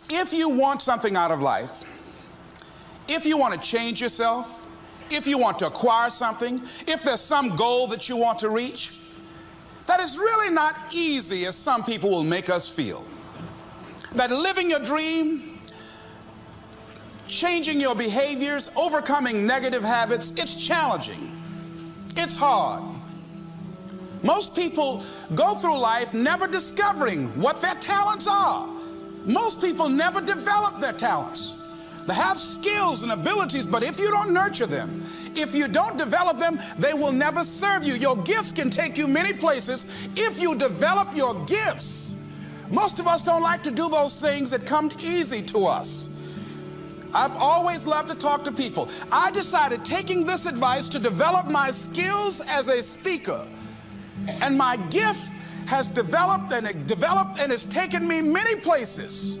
If you want something out of life, if you want to change yourself, if you want to acquire something, if there's some goal that you want to reach, that is really not easy as some people will make us feel. That living your dream, changing your behaviors, overcoming negative habits, it's challenging. It's hard. Most people go through life never discovering what their talents are. Most people never develop their talents. They have skills and abilities, but if you don't nurture them, if you don't develop them, they will never serve you. Your gifts can take you many places if you develop your gifts. Most of us don't like to do those things that come easy to us. I've always loved to talk to people. I decided, taking this advice, to develop my skills as a speaker. And my gift has developed and it's taken me many places.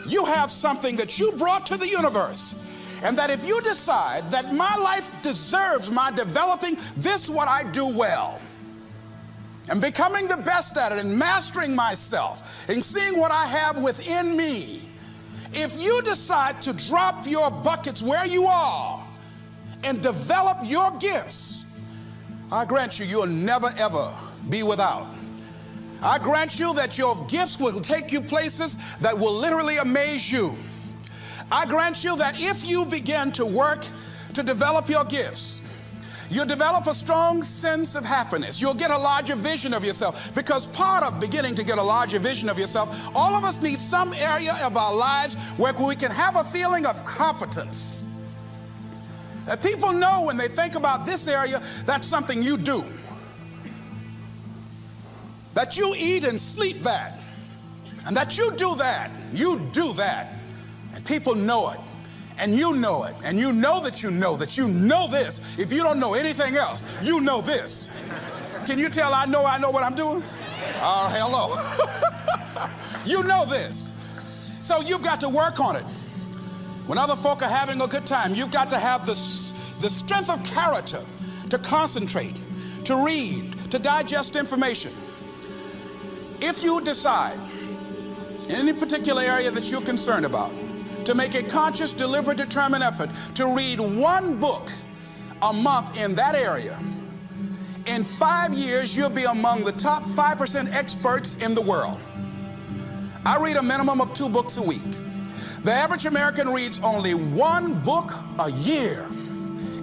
You have something that you brought to the universe, and that if you decide that my life deserves my developing this, what I do well, and becoming the best at it, and mastering myself, and seeing what I have within me, if you decide to drop your buckets where you are and develop your gifts, I grant you, you'll never ever be without. I grant you that your gifts will take you places that will literally amaze you. I grant you that if you begin to work to develop your gifts, you'll develop a strong sense of happiness. You'll get a larger vision of yourself, because part of beginning to get a larger vision of yourself, all of us need some area of our lives where we can have a feeling of competence. That people know when they think about this area, that's something you do. That you eat and sleep that, and that you do that, and people know it, and you know it, and you know that you know this. If you don't know anything else, you know this. Can you tell I know what I'm doing? Oh, hello. You know this. So you've got to work on it. When other folk are having a good time, you've got to have the strength of character to concentrate, to read, to digest information. If you decide in any particular area that you're concerned about, to make a conscious, deliberate, determined effort to read one book a month in that area, in 5 years, you'll be among the top 5% experts in the world. I read a minimum of 2 books a week. The average American reads only 1 book a year.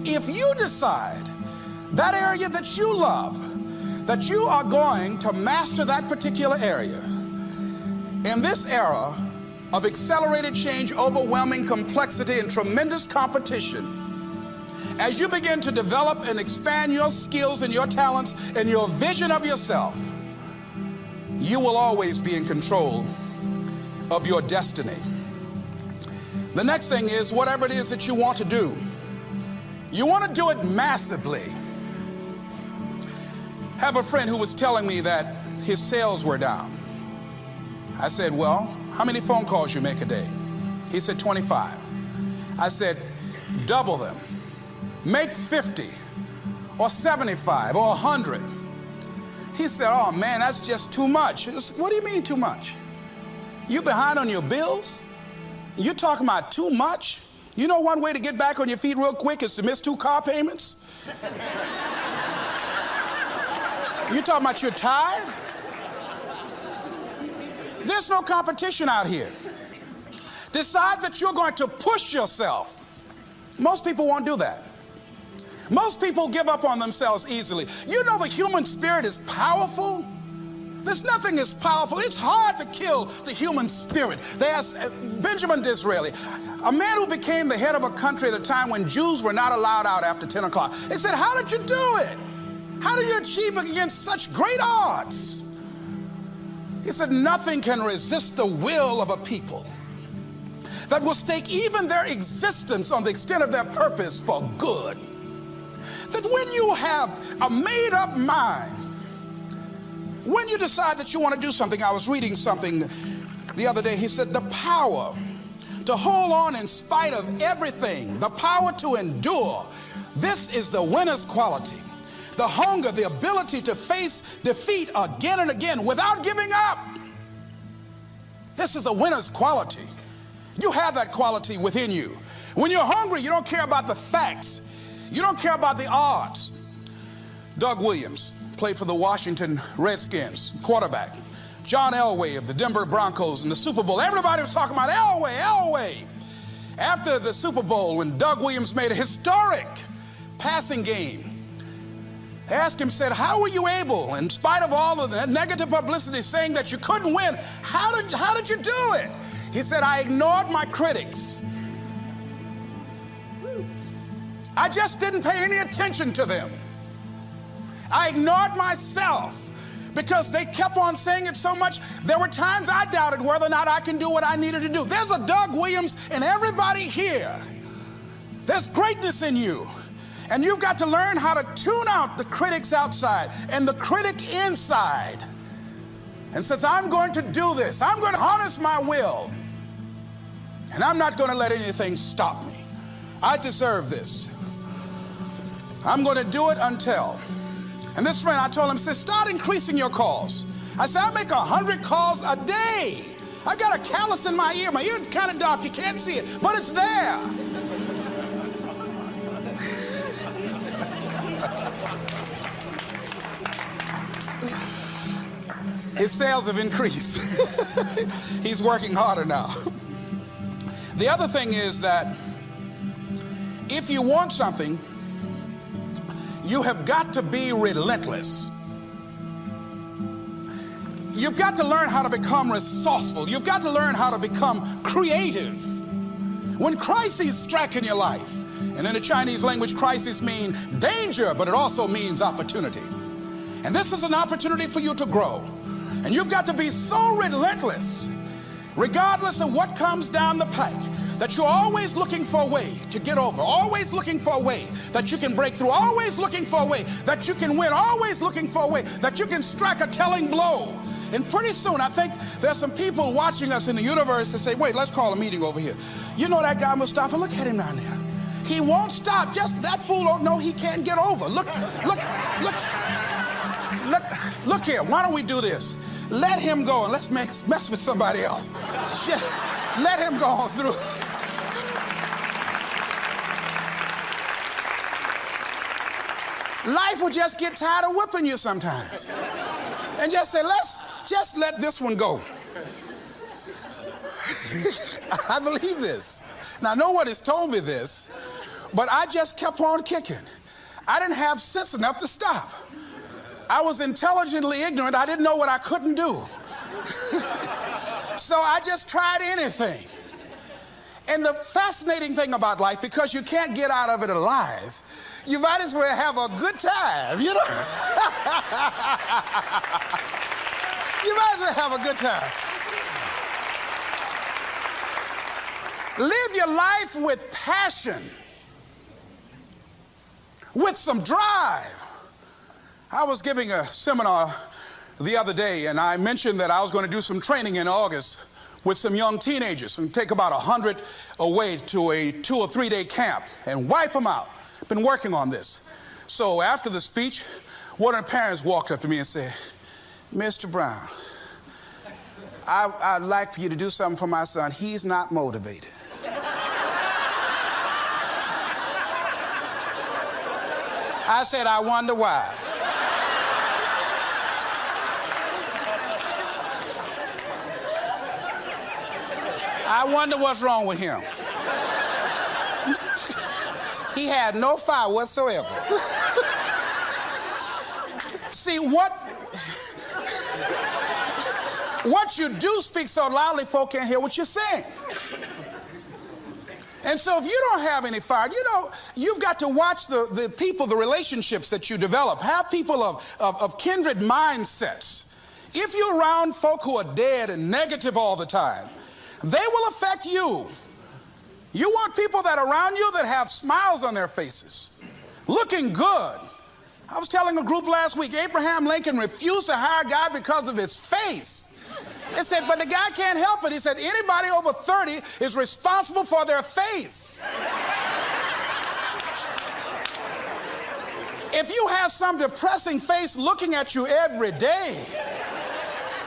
If you decide that area that you love, that you are going to master that particular area, in this era of accelerated change, overwhelming complexity, and tremendous competition, as you begin to develop and expand your skills and your talents and your vision of yourself, you will always be in control of your destiny. The next thing is, whatever it is that you want to do, you want to do it massively. I have a friend who was telling me that his sales were down. I said, well, how many phone calls you make a day? He said, 25. I said, double them. Make 50 or 75 or 100. He said, oh man, that's just too much. What do you mean too much? You behind on your bills? You talking about too much? You know one way to get back on your feet real quick is to miss 2 car payments? You talking about you're tired? There's no competition out here. Decide that you're going to push yourself. Most people won't do that. Most people give up on themselves easily. You know the human spirit is powerful. There's nothing as powerful. It's hard to kill the human spirit. They asked Benjamin Disraeli, a man who became the head of a country at a time when Jews were not allowed out after 10 o'clock. They said, how did you do it? How do you achieve it against such great odds? He said, nothing can resist the will of a people that will stake even their existence on the extent of their purpose for good. That when you have a made-up mind, when you decide that you want to do something, I was reading something the other day, he said, the power to hold on in spite of everything, the power to endure, this is the winner's quality. The hunger, the ability to face defeat again and again without giving up. This is a winner's quality. You have that quality within you. When you're hungry, you don't care about the facts. You don't care about the odds. Doug Williams played for the Washington Redskins, quarterback. John Elway of the Denver Broncos in the Super Bowl. Everybody was talking about Elway. After the Super Bowl, when Doug Williams made a historic passing game, they asked him, said, how were you able, in spite of all of the negative publicity saying that you couldn't win, how did you do it? He said, I ignored my critics. I just didn't pay any attention to them. I ignored myself because they kept on saying it so much. There were times I doubted whether or not I can do what I needed to do. There's a Doug Williams in everybody here. There's greatness in you. And you've got to learn how to tune out the critics outside and the critic inside. And says, I'm going to do this. I'm going to harness my will. And I'm not going to let anything stop me. I deserve this. I'm going to do it until. And this friend, I told him, said, start increasing your calls. I said, I make 100 calls a day. I got a callus in my ear. My ear's kind of dark. You can't see it, but it's there. His sales have increased. He's working harder now. The other thing is that if you want something, you have got to be relentless. You've got to learn how to become resourceful. You've got to learn how to become creative. When crises strike in your life, and in the Chinese language, crises mean danger, but it also means opportunity. And this is an opportunity for you to grow. And you've got to be so relentless, regardless of what comes down the pike, that you're always looking for a way to get over, always looking for a way that you can break through, always looking for a way that you can win, always looking for a way that you can strike a telling blow. And pretty soon, I think there's some people watching us in the universe that say, wait, let's call a meeting over here. You know that guy Mustafa? Look at him down there. He won't stop. Just that fool don't know he can't get over. Look here. Why don't we do this? Let him go and let's mess with somebody else. Shit. Let him go on through. Life will just get tired of whipping you sometimes. And just say, just let this one go. I believe this. Now, no one has told me this, but I just kept on kicking. I didn't have sense enough to stop. I was intelligently ignorant. I didn't know what I couldn't do. So I just tried anything. And the fascinating thing about life, because you can't get out of it alive, you might as well have a good time, you know? You might as well have a good time. Live your life with passion, with some drive. I was giving a seminar the other day, and I mentioned that I was going to do some training in August with some young teenagers and take about 100 away to a 2 or 3 day camp and wipe them out. Been working on this. So after the speech, one of the parents walked up to me and said, Mr. Brown, I'd like for you to do something for my son. He's not motivated. I said, I wonder why. I wonder what's wrong with him. He had no fire whatsoever. See, what you do speak so loudly, folk can't hear what you're saying. And so if you don't have any fire, you know, you've got to watch the people, the relationships that you develop. Have people of kindred mindsets. If you're around folk who are dead and negative all the time, they will affect you. You want people that are around you that have smiles on their faces, looking good. I was telling a group last week, Abraham Lincoln refused to hire a guy because of his face. They said, but the guy can't help it. He said, anybody over 30 is responsible for their face. If you have some depressing face looking at you every day,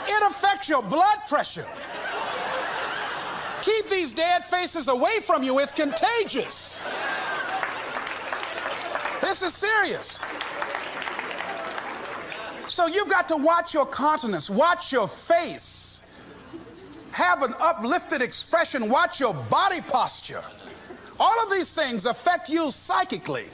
it affects your blood pressure. Keep these dead faces away from you. It's contagious. This is serious. So you've got to watch your countenance, watch your face, have an uplifted expression, watch your body posture. All of these things affect you psychically.